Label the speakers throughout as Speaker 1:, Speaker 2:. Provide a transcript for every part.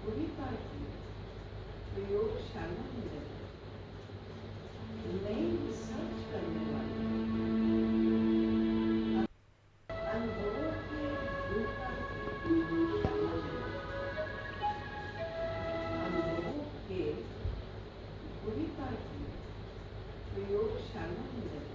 Speaker 1: पूरी पार्टी प्रयोगशाला में रहे नई रिसर्च करने वाले अनुभवों के भूखा प्रयोगशाला में अनुभवों के पूरी पार्टी प्रयोगशाला में रहे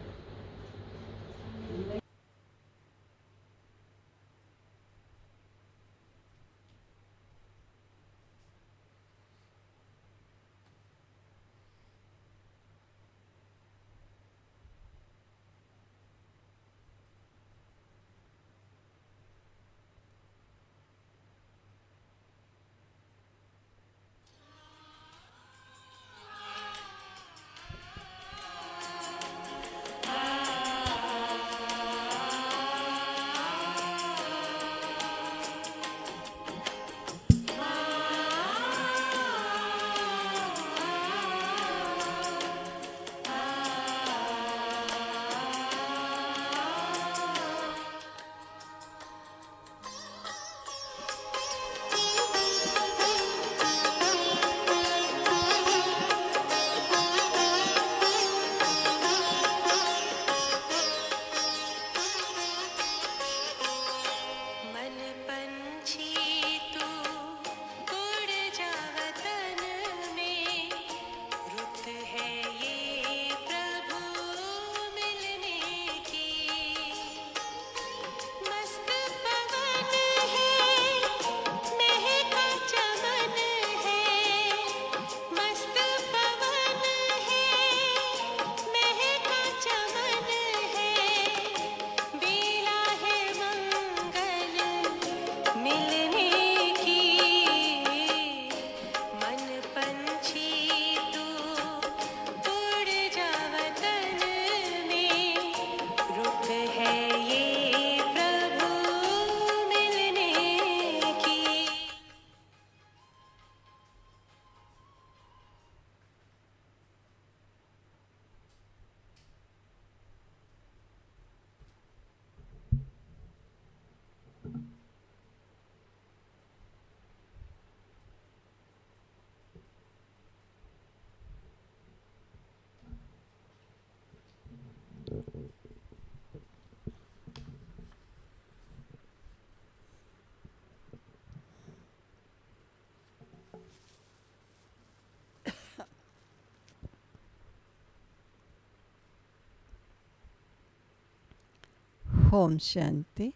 Speaker 1: ओम शांति।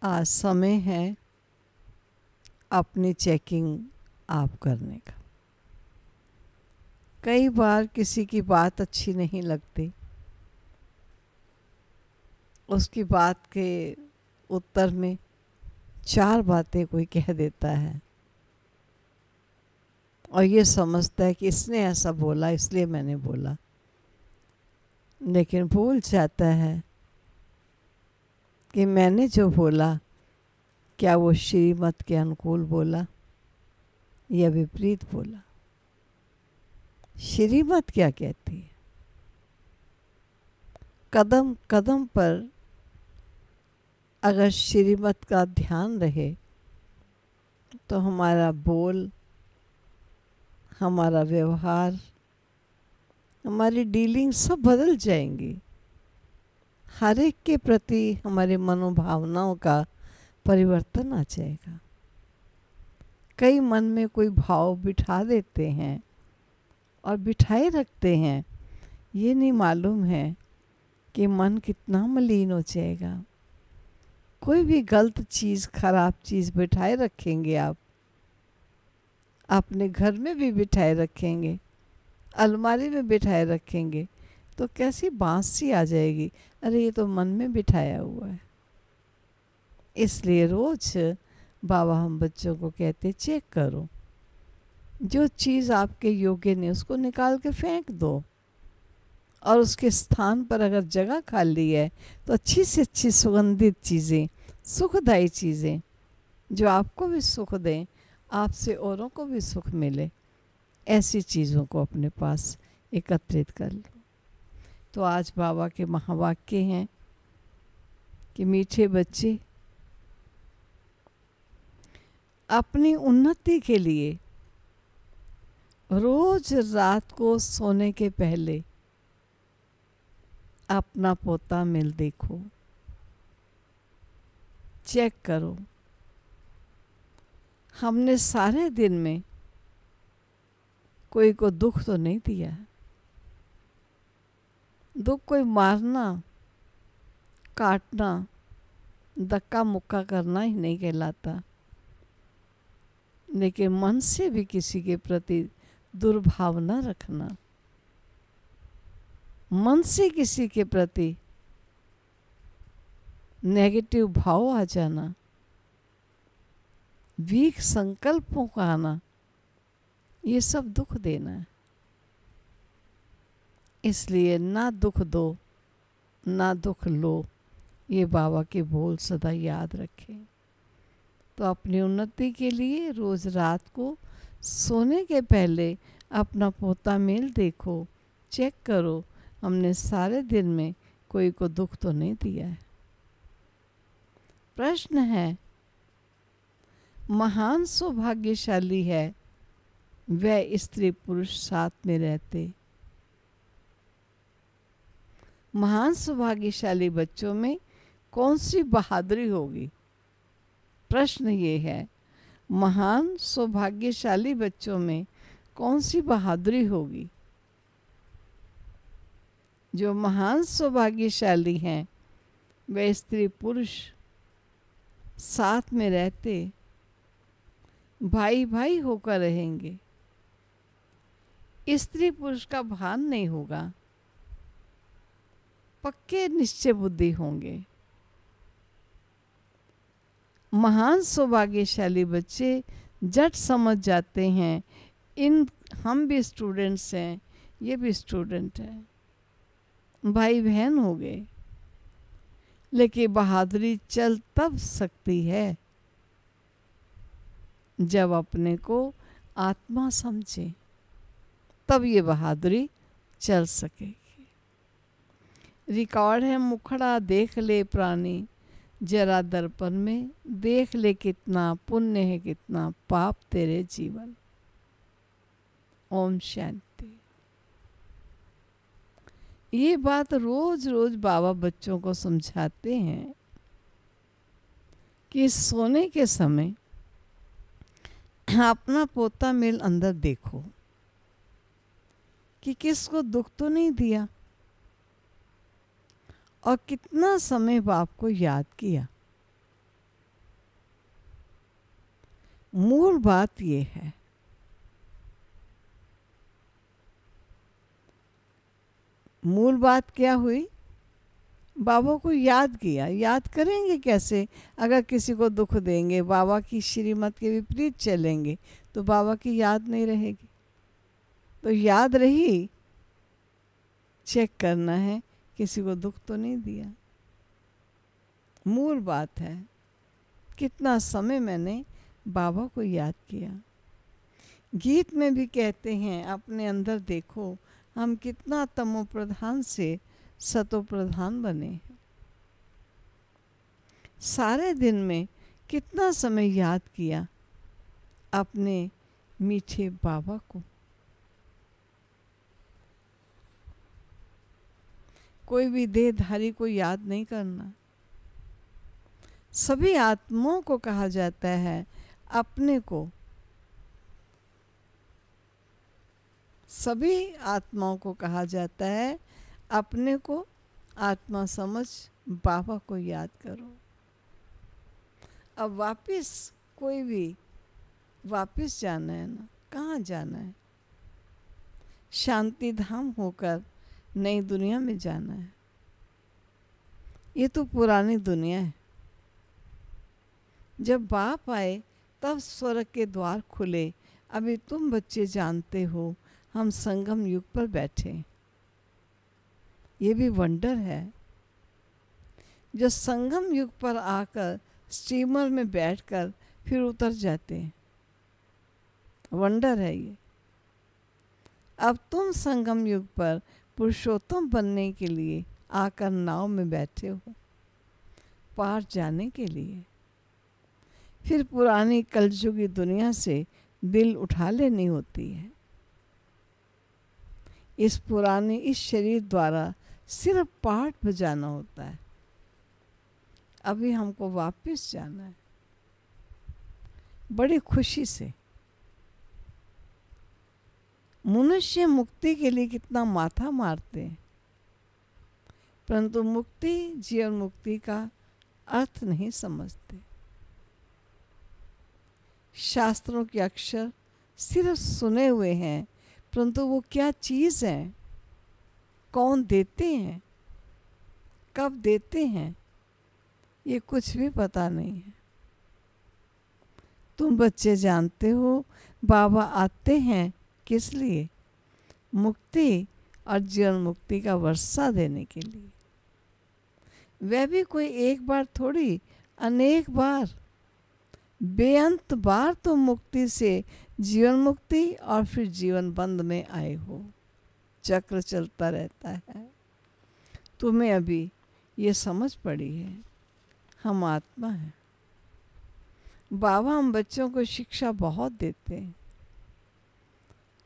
Speaker 1: आज समय है अपनी चेकिंग आप करने का। कई बार किसी की बात अच्छी नहीं लगती, उसकी बात के उत्तर में 4 बातें कोई कह देता है और ये समझता है कि इसने ऐसा बोला इसलिए मैंने बोला, लेकिन भूल जाता है कि मैंने जो बोला क्या वो श्रीमत के अनुकूल बोला या विपरीत बोला। श्रीमत क्या कहती है? कदम कदम पर अगर श्रीमत का ध्यान रहे तो हमारा बोल, हमारा व्यवहार, हमारी डीलिंग सब बदल जाएंगी। हर एक के प्रति हमारी मनोभावनाओं का परिवर्तन आ जाएगा। कई मन में कोई भाव बिठा देते हैं और बिठाए रखते हैं, ये नहीं मालूम है कि मन कितना मलिन हो जाएगा। कोई भी गलत चीज़, खराब चीज़ बिठाए रखेंगे आप, अपने घर में भी बिठाए रखेंगे, अलमारी में बिठाए रखेंगे तो कैसी बांस सी आ जाएगी, अरे ये तो मन में बिठाया हुआ है। इसलिए रोज बाबा हम बच्चों को कहते चेक करो, जो चीज़ आपके योग्य नहीं उसको निकाल के फेंक दो और उसके स्थान पर अगर जगह खाली है तो अच्छी से अच्छी सुगंधित चीज़ें, सुखदायी चीज़ें जो आपको भी सुख दें, आपसे औरों को भी सुख मिले, ऐसी चीज़ों को अपने पास एकत्रित कर लो। तो आज बाबा के महावाक्य हैं, कि मीठे बच्चे, अपनी उन्नति के लिए रोज रात को सोने के पहले अपना पोता मिल देखो, चेक करो हमने सारे दिन में कोई को दुख तो नहीं दिया। दुख कोई मारना, काटना, धक्का मुक्का करना ही नहीं कहलाता, लेकिन मन से भी किसी के प्रति दुर्भावना रखना, मन से किसी के प्रति नेगेटिव भाव आ जाना, वीक संकल्पों का आना, ये सब दुख देना है। इसलिए ना दुख दो ना दुख लो, ये बाबा के बोल सदा याद रखें। तो अपनी उन्नति के लिए रोज रात को सोने के पहले अपना पोता मेल देखो, चेक करो हमने सारे दिन में कोई को दुख तो नहीं दिया है। प्रश्न है, महान सौभाग्यशाली है वह स्त्री पुरुष साथ में रहते। महान सौभाग्यशाली बच्चों में कौन सी बहादुरी होगी? प्रश्न ये है, महान सौभाग्यशाली बच्चों में कौन सी बहादुरी होगी? जो महान सौभाग्यशाली हैं वे स्त्री पुरुष साथ में रहते, भाई भाई होकर रहेंगे। स्त्री पुरुष का भान नहीं होगा, पक्के निश्चय बुद्धि होंगे। महान सौभाग्यशाली बच्चे झट समझ जाते हैं, हम भी स्टूडेंट्स हैं, ये भी स्टूडेंट है, भाई बहन हो गए। लेकिन बहादुरी चल तब सकती है जब अपने को आत्मा समझे, तब ये बहादुरी चल सकेगी। रिकॉर्ड है, मुखड़ा देख ले प्राणी जरा दर्पण में, देख ले कितना पुण्य है कितना पाप तेरे जीवन। ओम शांति। ये बात रोज रोज बाबा बच्चों को समझाते हैं कि सोने के समय अपना पोता मेल अंदर देखो कि किसको दुख तो नहीं दिया और कितना समय बाप को याद किया। मूल बात ये है, मूल बात क्या हुई? बाबा को याद किया। याद करेंगे कैसे? अगर किसी को दुख देंगे, बाबा की श्रीमत के विपरीत चलेंगे, तो बाबा की याद नहीं रहेगी। तो याद रही, चेक करना है किसी को दुख तो नहीं दिया। मूल बात है कितना समय मैंने बाबा को याद किया। गीत में भी कहते हैं, अपने अंदर देखो हम कितना तमो प्रधान से सतो प्रधान बने हैं। सारे दिन में कितना समय याद किया अपने मीठे बाबा को। कोई भी देहधारी को याद नहीं करना। सभी आत्माओं को कहा जाता है अपने को, सभी आत्माओं को कहा जाता है अपने को आत्मा समझ बाबा को याद करो। अब वापिस कोई भी वापिस जाना है ना, कहाँ जाना है? शांति धाम होकर नई दुनिया में जाना है। ये तो पुरानी दुनिया है। जब बाप आए तब स्वर्ग के द्वार खुले। अभी तुम बच्चे जानते हो हम संगम युग पर बैठे। ये भी वंडर है। जो संगम युग पर आकर स्टीमर में बैठकर फिर उतर जाते हैं, वंडर है ये। अब तुम संगम युग पर पुरुषोत्तम बनने के लिए आकर नाव में बैठे हो। पार जाने के लिए। फिर पुरानी कलयुगी दुनिया से दिल उठा लेनी होती है। इस शरीर द्वारा सिर्फ पाठ बजाना होता है। अभी हमको वापस जाना है बड़ी खुशी से। मनुष्य मुक्ति के लिए कितना माथा मारते हैं, परंतु मुक्ति, जीवन मुक्ति का अर्थ नहीं समझते। शास्त्रों के अक्षर सिर्फ सुने हुए हैं, परंतु वो क्या चीज़ है, कौन देते हैं, कब देते हैं, ये कुछ भी पता नहीं है। तुम बच्चे जानते हो बाबा आते हैं किस लिए? मुक्ति और जीवन मुक्ति का वर्षा देने के लिए। वह भी कोई एक बार थोड़ी, अनेक बार, बेअंत बार तुम मुक्ति से जीवन मुक्ति और फिर जीवन बंद में आए हो। चक्र चलता रहता है। तुम्हें अभी ये समझ पड़ी है, हम आत्मा हैं। बाबा हम बच्चों को शिक्षा बहुत देते हैं।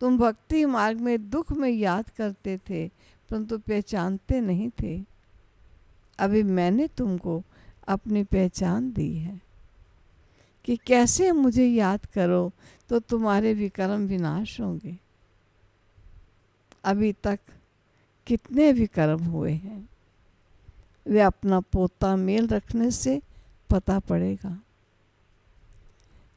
Speaker 1: तुम भक्ति मार्ग में दुख में याद करते थे, परंतु पहचानते नहीं थे। अभी मैंने तुमको अपनी पहचान दी है कि कैसे मुझे याद करो तो तुम्हारे विकर्म विनाश होंगे। अभी तक कितने विकर्म हुए हैं, वे अपना पोता मेल रखने से पता पड़ेगा।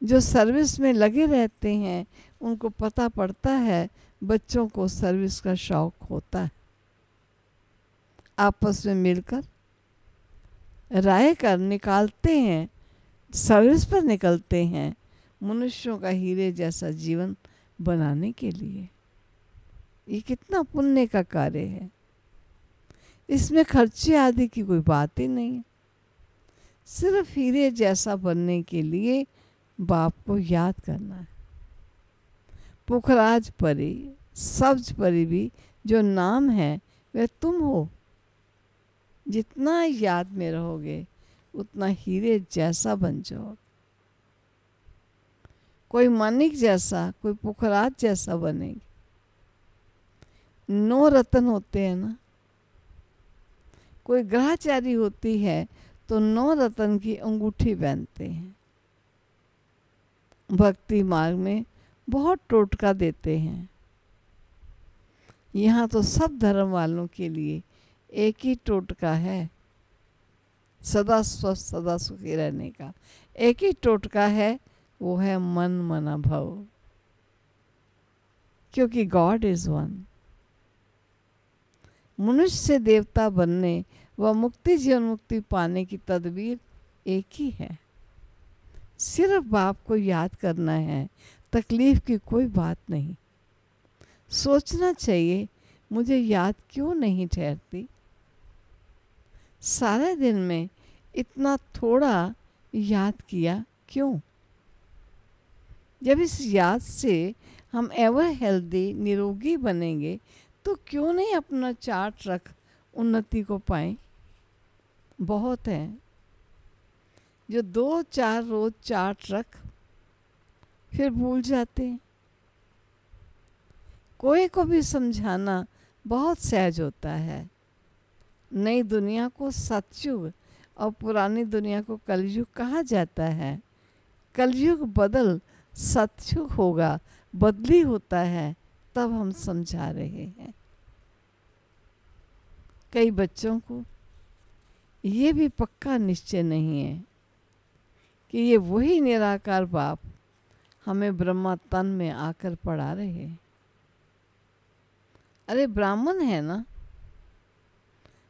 Speaker 1: जो सर्विस में लगे रहते हैं उनको पता पड़ता है बच्चों को सर्विस का शौक होता है। आपस में मिलकर राय कर निकालते हैं, सर्विस पर निकलते हैं मनुष्यों का हीरे जैसा जीवन बनाने के लिए। ये कितना पुण्य का कार्य है। इसमें खर्चे आदि की कोई बात ही नहीं है। सिर्फ हीरे जैसा बनने के लिए बाप को याद करना है। पुखराज परी, सब्ज परी भी जो नाम है वह तुम हो। जितना याद में रहोगे उतना हीरे जैसा बन जाओ। कोई मानिक जैसा, कोई पुखराज जैसा बनेगी। 9 रत्न होते हैं ना। कोई ग्रहचारी होती है तो 9 रत्न की अंगूठी पहनते हैं। भक्ति मार्ग में बहुत टोटका देते हैं। यहाँ तो सब धर्म वालों के लिए एक ही टोटका है, सदा स्वस्थ सदा सुखी रहने का। एक ही टोटका है, वो है मन मना भव, क्योंकि गॉड इज वन। मनुष्य से देवता बनने व मुक्ति जीवन मुक्ति पाने की तदबीर एक ही है। सिर्फ बाप को याद करना है, तकलीफ की कोई बात नहीं। सोचना चाहिए मुझे याद क्यों नहीं ठहरती। सारे दिन में इतना थोड़ा याद किया क्यों? जब इस याद से हम एवर हेल्दी निरोगी बनेंगे तो क्यों नहीं अपना चार्ट रख उन्नति को पाएं। बहुत हैं जो 2-4 रोज चार्ट रख फिर भूल जाते हैं। कोई को भी समझाना बहुत सहज होता है। नई दुनिया को सतयुग और पुरानी दुनिया को कलयुग कहा जाता है। कलयुग बदल सतयुग होगा, बदली होता है, तब हम समझा रहे हैं। कई बच्चों को ये भी पक्का निश्चय नहीं है कि ये वही निराकार बाप हमें ब्रह्मा तन में आकर पढ़ा रहे हैं। अरे ब्राह्मण है ना,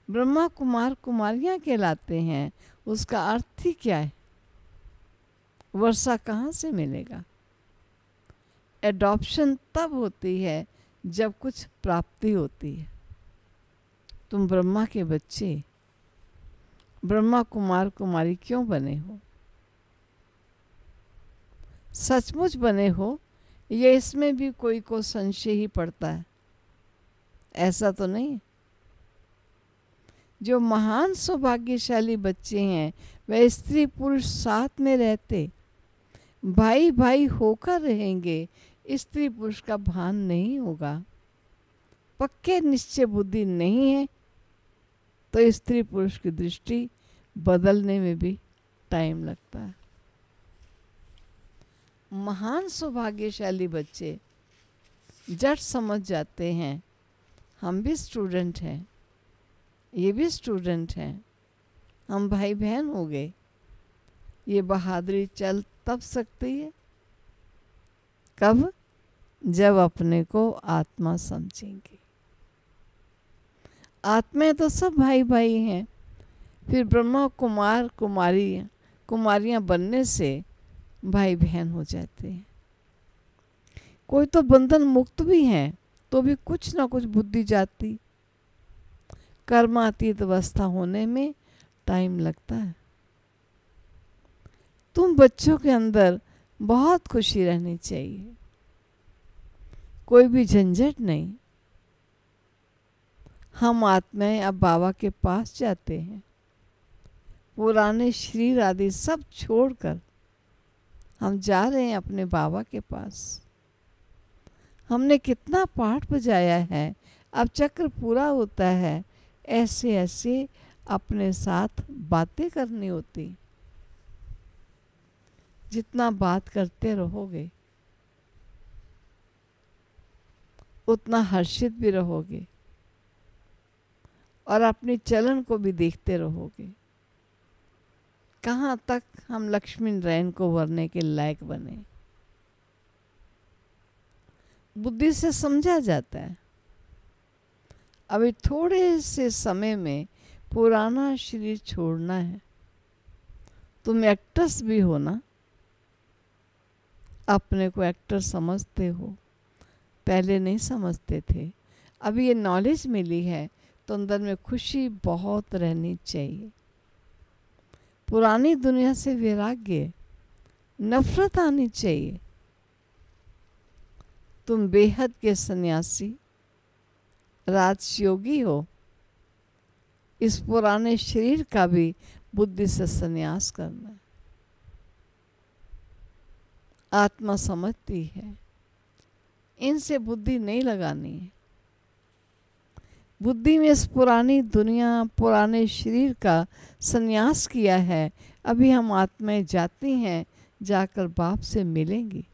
Speaker 1: ब्रह्मा कुमार कुमारियां कहलाते हैं, उसका अर्थ ही क्या है? वर्षा कहाँ से मिलेगा? एडॉप्शन तब होती है जब कुछ प्राप्ति होती है। तुम ब्रह्मा के बच्चे, ब्रह्मा कुमार कुमारी क्यों बने हो? सचमुच बने हो या इसमें भी कोई को संशय ही पड़ता है? ऐसा तो नहीं। जो महान सौभाग्यशाली बच्चे हैं वह स्त्री पुरुष साथ में रहते भाई भाई होकर रहेंगे, स्त्री पुरुष का भान नहीं होगा। पक्के निश्चय बुद्धि नहीं है तो स्त्री पुरुष की दृष्टि बदलने में भी टाइम लगता है। महान सौभाग्यशाली बच्चे झट समझ जाते हैं, हम भी स्टूडेंट हैं, ये भी स्टूडेंट हैं, हम भाई बहन हो गए। ये बहादुरी चल तब सकती है कब? जब अपने को आत्मा समझेंगे। आत्माएं तो सब भाई भाई हैं। फिर ब्रह्मा कुमार कुमारियां बनने से भाई बहन हो जाते हैं। कोई तो बंधन मुक्त भी हैं तो भी कुछ ना कुछ बुद्धि जाती, कर्मातीत अवस्था होने में टाइम लगता है। तुम बच्चों के अंदर बहुत खुशी रहनी चाहिए, कोई भी झंझट नहीं। हम आत्माएं अब बाबा के पास जाते हैं, पुराने शरीर आदि सब छोड़कर हम जा रहे हैं अपने बाबा के पास। हमने कितना पाठ बजाया है, अब चक्र पूरा होता है, ऐसे ऐसे अपने साथ बातें करनी होती। जितना बात करते रहोगे उतना हर्षित भी रहोगे और अपने चलन को भी देखते रहोगे। कहाँ तक हम लक्ष्मी नारायण को वरने के लायक बने। बुद्धि से समझा जाता है अभी थोड़े से समय में पुराना शरीर छोड़ना है। तुम एक्टर्स भी हो ना, अपने को एक्टर समझते हो, पहले नहीं समझते थे। अभी ये नॉलेज मिली है तो अंदर में खुशी बहुत रहनी चाहिए। पुरानी दुनिया से वैराग्य, नफरत आनी चाहिए। तुम बेहद के सन्यासी राजयोगी हो, इस पुराने शरीर का भी बुद्धि से संन्यास करना है। आत्मा समझती है, इनसे बुद्धि नहीं लगानी है। बुद्धि में इस पुरानी दुनिया, पुराने शरीर का संन्यास किया है। अभी हम आत्माएं जाती हैं, जाकर बाप से मिलेंगी।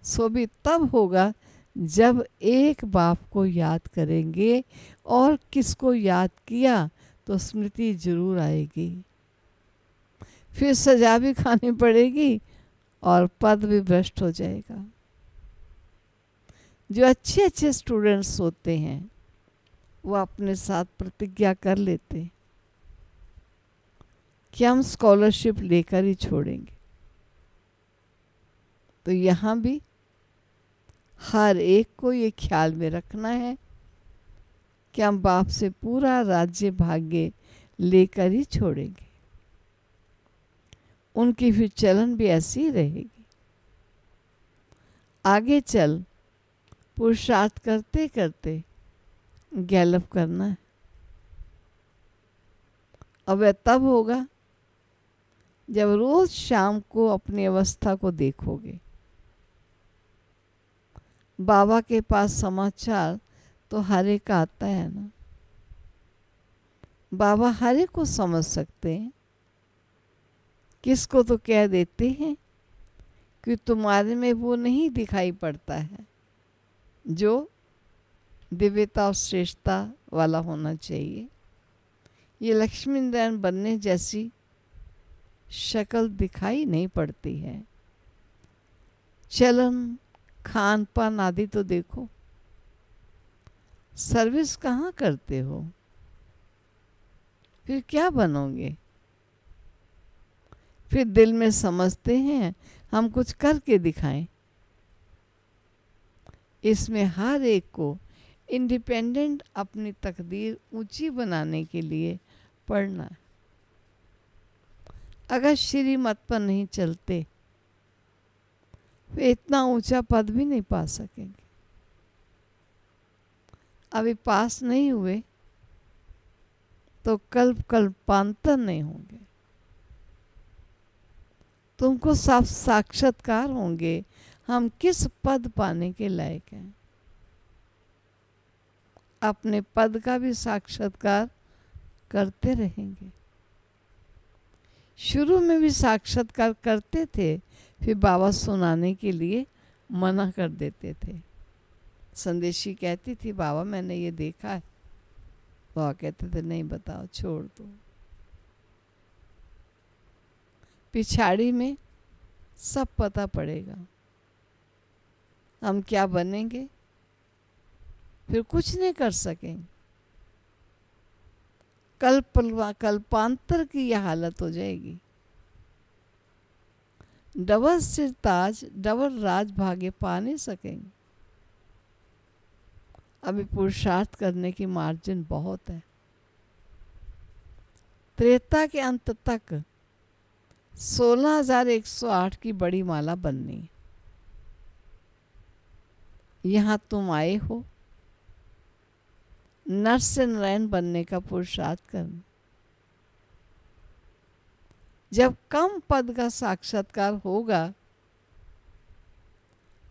Speaker 1: सो भी तब होगा जब एक बाप को याद करेंगे, और किसको याद किया तो स्मृति जरूर आएगी। फिर सजा भी खानी पड़ेगी और पद भी भ्रष्ट हो जाएगा। जो अच्छे अच्छे स्टूडेंट्स होते हैं वो अपने साथ प्रतिज्ञा कर लेते हैं कि हम स्कॉलरशिप लेकर ही छोड़ेंगे। तो यहाँ भी हर एक को ये ख्याल में रखना है कि हम बाप से पूरा राज्य भाग्य लेकर ही छोड़ेंगे। उनकी फिर चलन भी ऐसी ही रहेगी। आगे चल पुरुषार्थ करते करते गैलप करना है। अब वह तब होगा जब रोज शाम को अपनी अवस्था को देखोगे। बाबा के पास समाचार तो हर एक आता है ना। बाबा हर एक को समझ सकते हैं। किसको तो कह देते हैं कि तुम्हारे में वो नहीं दिखाई पड़ता है जो दिव्यता और श्रेष्ठता वाला होना चाहिए। ये लक्ष्मी नारायण बनने जैसी शक्ल दिखाई नहीं पड़ती है। चलन, खान पान आदि तो देखो। सर्विस कहाँ करते हो? फिर क्या बनोगे? फिर दिल में समझते हैं हम कुछ करके दिखाएं। इसमें हर एक को इंडिपेंडेंट अपनी तकदीर ऊंची बनाने के लिए पढ़ना है। अगर श्रीमत पर नहीं चलते वे इतना ऊंचा पद भी नहीं पा सकेंगे। अभी पास नहीं हुए तो कल्प कल्पांतर नहीं होंगे। तुमको साक्षात्कार होंगे हम किस पद पाने के लायक हैं। अपने पद का भी साक्षात्कार करते रहेंगे। शुरू में भी साक्षात्कार करते थे, फिर बाबा सुनाने के लिए मना कर देते थे। संदेशी कहती थी बाबा मैंने ये देखा है, बाबा कहते थे नहीं बताओ, छोड़ दो। पिछाड़ी में सब पता पड़ेगा हम क्या बनेंगे, फिर कुछ नहीं कर सकेंगे। कल्पांतर की यह हालत हो जाएगी। डबल सिर ताज डबल राज भाग्य पा नहीं सकेंगे। अभी पुरुषार्थ करने की मार्जिन बहुत है। त्रेता के अंत तक 16,108 की बड़ी माला बननी। यहाँ तुम आए हो नर से नारायण बनने का पुरुषार्थ करना। जब कम पद का साक्षात्कार होगा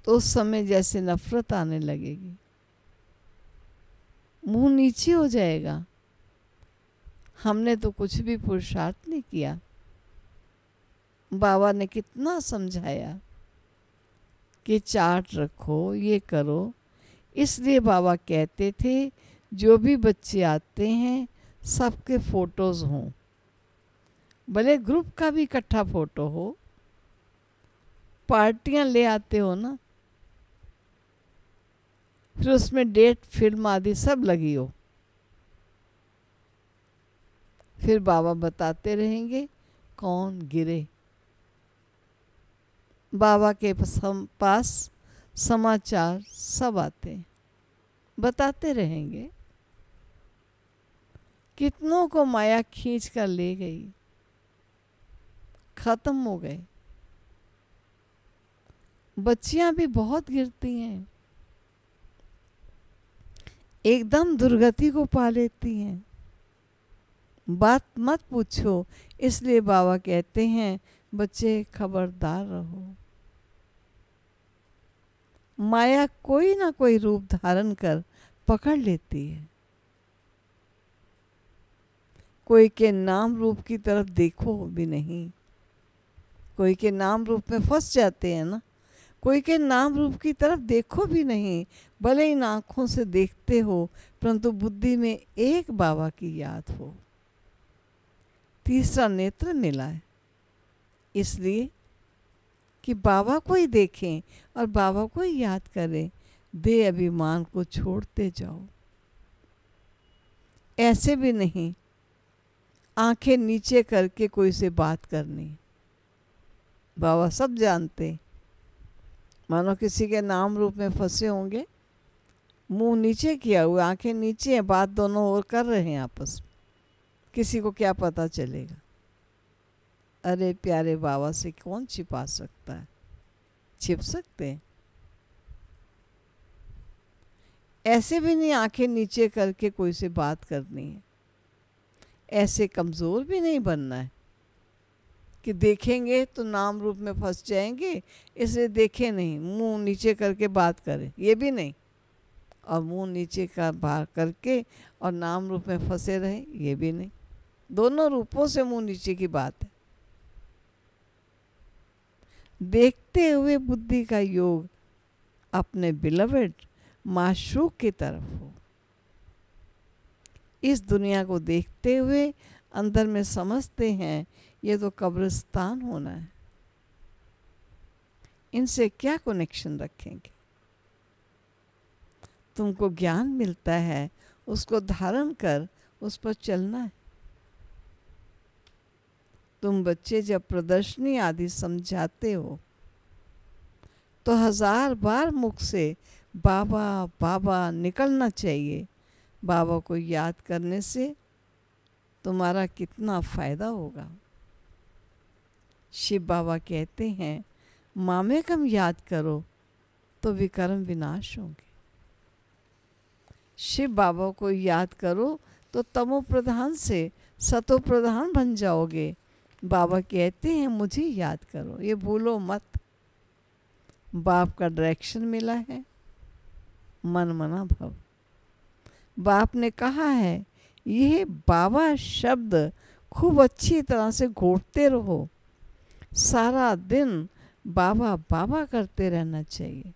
Speaker 1: तो उस समय जैसे नफरत आने लगेगी, मुंह नीचे हो जाएगा। हमने तो कुछ भी पुरुषार्थ नहीं किया। बाबा ने कितना समझाया कि चार्ट रखो, ये करो। इसलिए बाबा कहते थे जो भी बच्चे आते हैं सबके फोटोज हों, भले ग्रुप का भी इकट्ठा फोटो हो। पार्टियां ले आते हो ना, फिर उसमें डेट फिल्म आदि सब लगी हो। फिर बाबा बताते रहेंगे कौन गिरे। बाबा के पास समाचार सब आते हैं, बताते रहेंगे कितनों को माया खींच कर ले गई, खत्म हो गए। बच्चियां भी बहुत गिरती हैं, एकदम दुर्गति को पा लेती हैं। बात मत पूछो। इसलिए बाबा कहते हैं बच्चे खबरदार रहो। माया कोई ना कोई रूप धारण कर पकड़ लेती है। कोई के नाम रूप की तरफ देखो भी नहीं, कोई के नाम रूप में फंस जाते हैं ना। कोई के नाम रूप की तरफ देखो भी नहीं, भले इन आँखों से देखते हो परंतु बुद्धि में एक बाबा की याद हो। तीसरा नेत्र मिला है इसलिए कि बाबा को ही देखें और बाबा को ही याद करें। दे अभिमान को छोड़ते जाओ। ऐसे भी नहीं आंखें नीचे करके कोई से बात करनी। बाबा सब जानते। मानो किसी के नाम रूप में फंसे होंगे, मुंह नीचे किया हुआ, आंखें नीचे हैं, बात दोनों ओर कर रहे हैं आपस में। किसी को क्या पता चलेगा। अरे प्यारे बाबा से कौन छिपा सकता है? छिप सकते हैं। ऐसे भी नहीं आंखें नीचे करके कोई से बात करनी है। ऐसे कमज़ोर भी नहीं बनना है कि देखेंगे तो नाम रूप में फंस जाएंगे इसलिए देखें नहीं, मुंह नीचे करके बात करें, ये भी नहीं। और मुंह नीचे का बाहर करके और नाम रूप में फंसे रहें, ये भी नहीं। दोनों रूपों से मुंह नीचे की बात है। देखते हुए बुद्धि का योग अपने बिलवेड माशूक की तरफ हो। इस दुनिया को देखते हुए अंदर में समझते हैं ये तो कब्रिस्तान होना है, इनसे क्या कनेक्शन रखेंगे। तुमको ज्ञान मिलता है, उसको धारण कर उस पर चलना है। तुम बच्चे जब प्रदर्शनी आदि समझाते हो तो 1000 बार मुख से बाबा बाबा निकलना चाहिए। बाबा को याद करने से तुम्हारा कितना फायदा होगा। शिव बाबा कहते हैं मामेकम याद करो तो विकर्म विनाश होंगे। शिव बाबा को याद करो तो तमो प्रधान से सतो प्रधान बन जाओगे। बाबा कहते हैं मुझे याद करो, ये भूलो मत। बाप का डायरेक्शन मिला है, मन मना भव। बाप ने कहा है यह बाबा शब्द खूब अच्छी तरह से घोटते रहो, सारा दिन बाबा बाबा करते रहना चाहिए,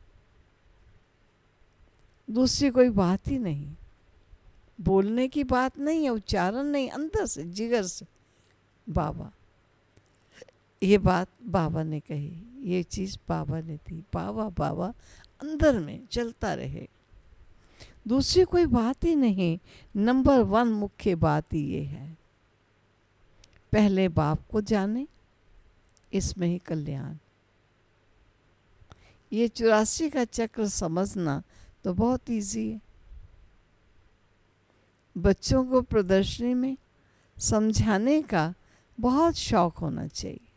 Speaker 1: दूसरी कोई बात ही नहीं, बोलने की बात नहीं है, उच्चारण नहीं, अंदर से जिगर से बाबा। ये बात बाबा ने कही, ये चीज़ बाबा ने दी, बाबा बाबा अंदर में चलता रहे, दूसरी कोई बात ही नहीं। नंबर 1 मुख्य बात ये है, पहले बाप को जाने, इसमें ही कल्याण। ये 84 का चक्र समझना तो बहुत इजी है। बच्चों को प्रदर्शनी में समझाने का बहुत शौक होना चाहिए।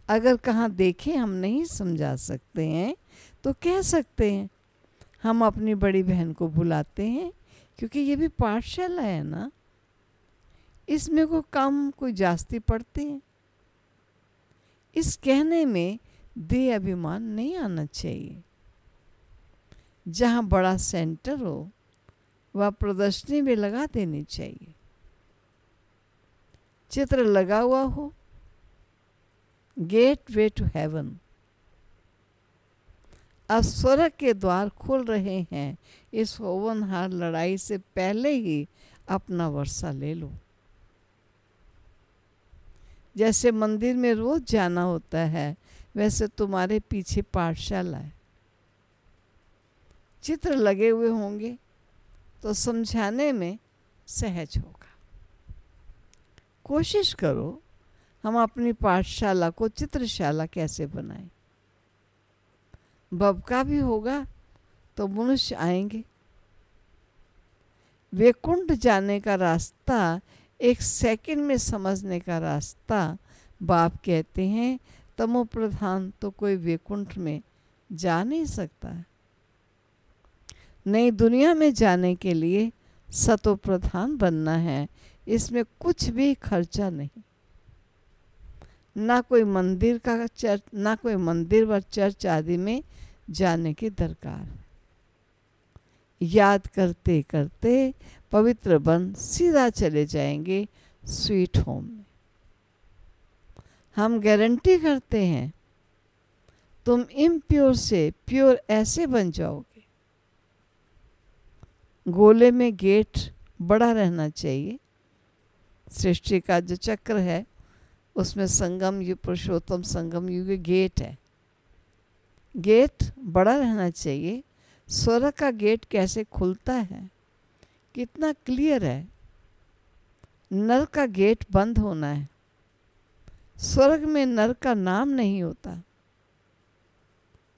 Speaker 1: अगर कहाँ देखें हम नहीं समझा सकते हैं तो कह सकते हैं हम अपनी बड़ी बहन को बुलाते हैं, क्योंकि ये भी पाठशाला है ना, इसमें कोई कम कोई जास्ती पढ़ते हैं। इस कहने में देह अभिमान नहीं आना चाहिए। जहाँ बड़ा सेंटर हो वह प्रदर्शनी में लगा देनी चाहिए, चित्र लगा हुआ हो, गेट वे टू हेवन। अब स्वर्ग के द्वार खुल रहे हैं, इस होवनहार लड़ाई से पहले ही अपना वर्षा ले लो। जैसे मंदिर में रोज जाना होता है, वैसे तुम्हारे पीछे पाठशाला है, चित्र लगे हुए होंगे तो समझाने में सहज होगा। कोशिश करो हम अपनी पाठशाला को चित्रशाला कैसे बनाएं। बबका भी होगा तो मनुष्य आएंगे। वैकुंठ जाने का रास्ता 1 सेकंड में समझने का रास्ता बाप कहते हैं तमो प्रधान तो कोई वैकुंठ में जा नहीं सकता है। नई दुनिया में जाने के लिए सतो प्रधान बनना है, इसमें कुछ भी खर्चा नहीं, ना कोई मंदिर का चर्च, ना कोई मंदिर व चर्च आदि में जाने की दरकार है। याद करते करते पवित्र बन सीधा चले जाएंगे स्वीट होम में। हम गारंटी करते हैं तुम इम्प्योर से प्योर ऐसे बन जाओगे। गोले में गेट बड़ा रहना चाहिए। सृष्टि का जो चक्र है उसमें संगम युग, पुरुषोत्तम संगम युग गेट है, गेट बड़ा रहना चाहिए। स्वर्ग का गेट कैसे खुलता है, कितना क्लियर है। नर का गेट बंद होना है। स्वर्ग में नर का नाम नहीं होता।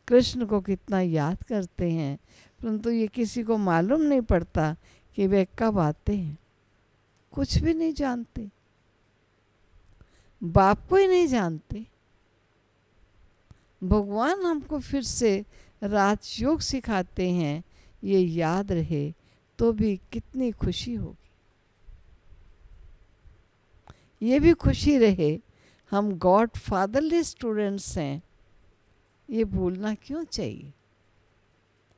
Speaker 1: कृष्ण को कितना याद करते हैं, परंतु ये किसी को मालूम नहीं पड़ता कि वे कब आते हैं, कुछ भी नहीं जानते, बाप को ही नहीं जानते। भगवान हमको फिर से राजयोग सिखाते हैं, ये याद रहे तो भी कितनी खुशी होगी। ये भी खुशी रहे हम गॉड फादरली स्टूडेंट्स हैं, ये भूलना क्यों चाहिए,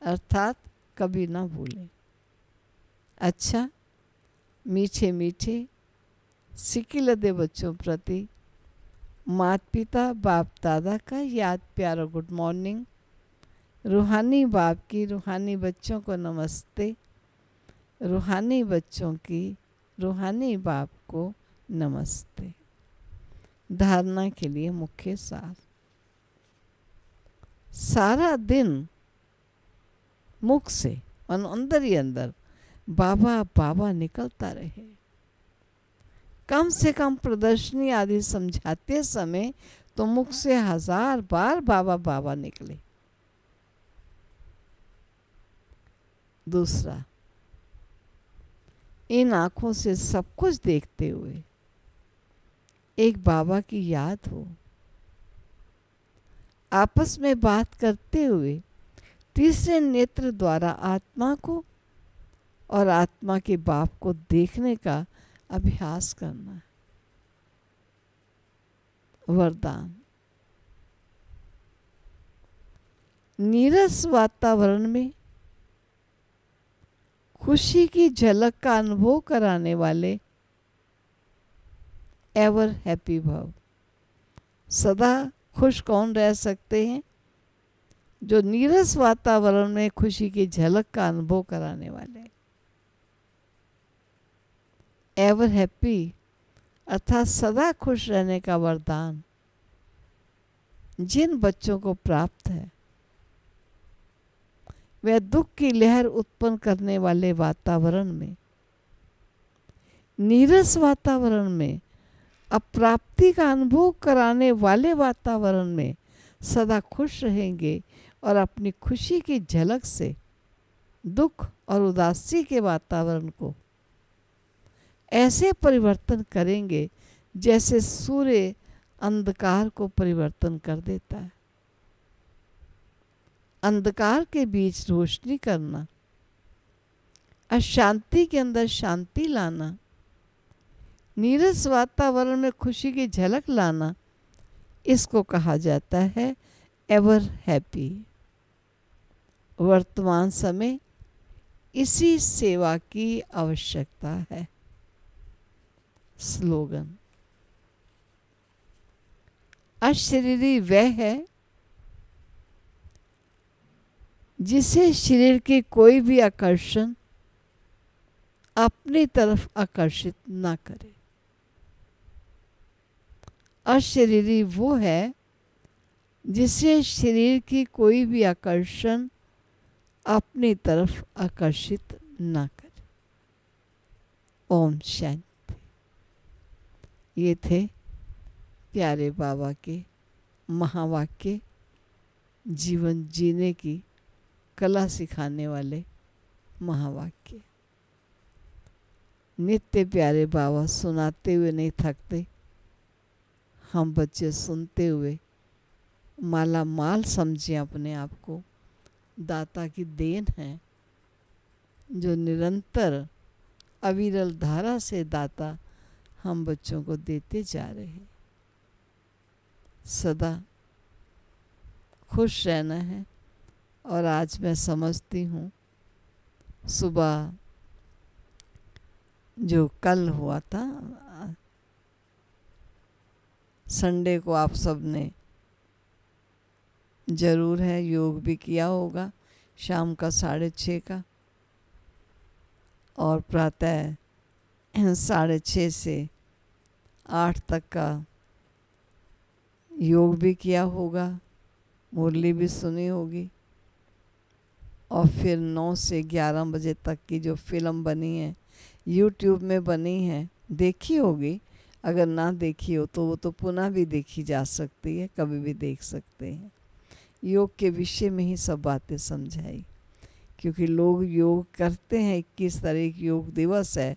Speaker 1: अर्थात कभी ना भूलें। अच्छा, मीठे मीठे सिकिलदे बच्चों प्रति माता पिता बाप दादा का याद प्यारा गुड मॉर्निंग। रूहानी बाप की रूहानी बच्चों को नमस्ते। रूहानी बच्चों की रूहानी बाप को नमस्ते। धारणा के लिए मुख्य सार। सारा दिन मुख से और अंदर ही अंदर बाबा बाबा निकलता रहे। कम से कम प्रदर्शनी आदि समझाते समय तो मुख से 1000 बार बाबा बाबा निकले। दूसरा, इन आंखों से सब कुछ देखते हुए एक बाबा की याद हो। आपस में बात करते हुए तीसरे नेत्र द्वारा आत्मा को और आत्मा के बाप को देखने का अभ्यास करना है। वरदान। नीरस वातावरण में खुशी की झलक का अनुभव कराने वाले एवर हैप्पी भव। सदा खुश कौन रह सकते हैं? जो नीरस वातावरण में खुशी की झलक का अनुभव कराने वाले। एवर हैप्पी अर्थात सदा खुश रहने का वरदान जिन बच्चों को प्राप्त है, वह दुख की लहर उत्पन्न करने वाले वातावरण में, नीरस वातावरण में, अप्राप्ति का अनुभव कराने वाले वातावरण में सदा खुश रहेंगे और अपनी खुशी की झलक से दुख और उदासी के वातावरण को ऐसे परिवर्तन करेंगे जैसे सूर्य अंधकार को परिवर्तन कर देता है। अंधकार के बीच रोशनी करना, अशांति के अंदर शांति लाना, नीरस वातावरण में खुशी की झलक लाना, इसको कहा जाता है एवर हैप्पी। वर्तमान समय इसी सेवा की आवश्यकता है। स्लोगन। अशरीरी वह है जिसे शरीर के कोई भी आकर्षण अपनी तरफ आकर्षित ना करे। अशरीरी वो है जिसे शरीर की कोई भी आकर्षण अपनी तरफ आकर्षित ना करे। ओम शांति। ये थे प्यारे बाबा के महावाक्य, जीवन जीने की कला सिखाने वाले महावाक्य। नित्य प्यारे बाबा सुनाते हुए नहीं थकते। हम बच्चे सुनते हुए माला माल समझें अपने आप को। दाता की देन है जो निरंतर अविरल धारा से दाता हम बच्चों को देते जा रहे हैं। सदा खुश रहना है। और आज मैं समझती हूँ सुबह जो कल हुआ था संडे को, आप सब ने जरूर है योग भी किया होगा शाम का 6:30 का, और प्रातः 6:30 से 8 तक का योग भी किया होगा, मुरली भी सुनी होगी। और फिर 9 से 11 बजे तक की जो फिल्म बनी है, YouTube में बनी है, देखी होगी। अगर ना देखी हो तो वो तो पुनः भी देखी जा सकती है, कभी भी देख सकते हैं। योग के विषय में ही सब बातें समझाई, क्योंकि लोग योग करते हैं। 21 तारीख योग दिवस है,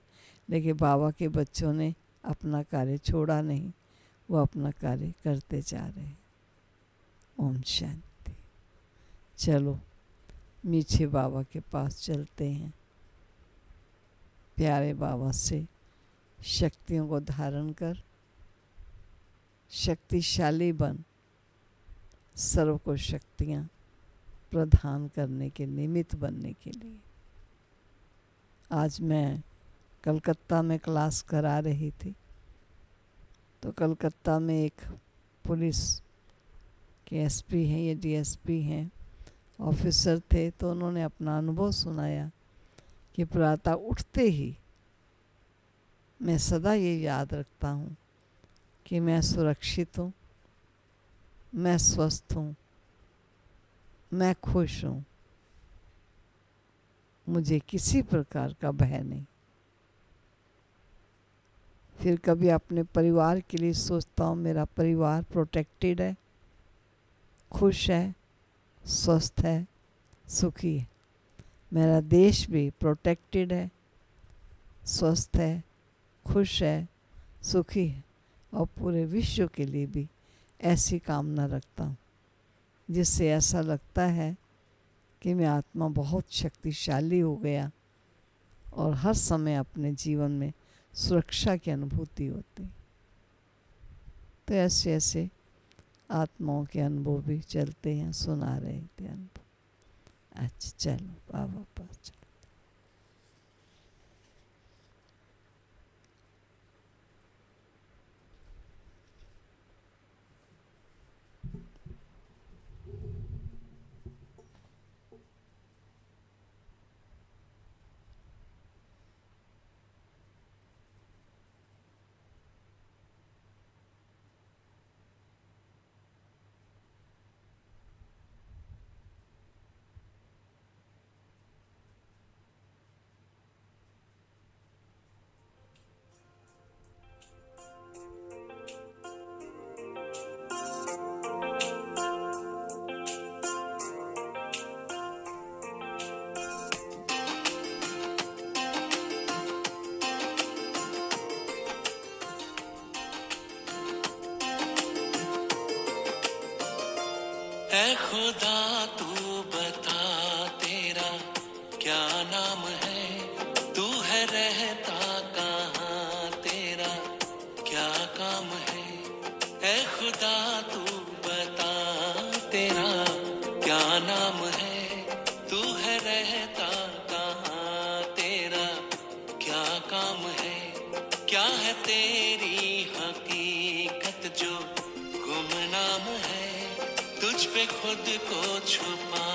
Speaker 1: लेकिन बाबा के बच्चों ने अपना कार्य छोड़ा नहीं, वो अपना कार्य करते जा रहे हैं। ओम शांति। चलो मीठे बाबा के पास चलते हैं। प्यारे बाबा से शक्तियों को धारण कर शक्तिशाली बन सर्व को शक्तियाँ प्रदान करने के निमित्त बनने के लिए। आज मैं कलकत्ता में क्लास करा रही थी, तो कलकत्ता में एक पुलिस के एसपी हैं, ये डीएसपी हैं, ऑफिसर थे। तो उन्होंने अपना अनुभव सुनाया कि प्रातः उठते ही मैं सदा ये याद रखता हूँ कि मैं सुरक्षित हूँ, मैं स्वस्थ हूँ, मैं खुश हूँ, मुझे किसी प्रकार का भय नहीं। फिर कभी अपने परिवार के लिए सोचता हूँ, मेरा परिवार प्रोटेक्टेड है, खुश है, स्वस्थ है, सुखी है। मेरा देश भी प्रोटेक्टेड है, स्वस्थ है, खुश है, सुखी है। और पूरे विश्व के लिए भी ऐसी कामना रखता हूँ, जिससे ऐसा लगता है कि मैं आत्मा बहुत शक्तिशाली हो गया और हर समय अपने जीवन में सुरक्षा की अनुभूति होती। तो ऐसे ऐसे आत्माओं के अनुभव भी चलते हैं, सुना रहे थे अनुभव। अच्छा चलो बाबा पास चलो।
Speaker 2: ऐ खुदा तू बता तेरा क्या नाम है, तू है रहता कहाँ, तेरा क्या काम है। ऐ खुदा तू बता तेरा क्या नाम है, तू है रहता कहाँ, तेरा क्या काम है। क्या है तेरी हकीकत जो गुमनाम है, तुझ पे खुद को छुपा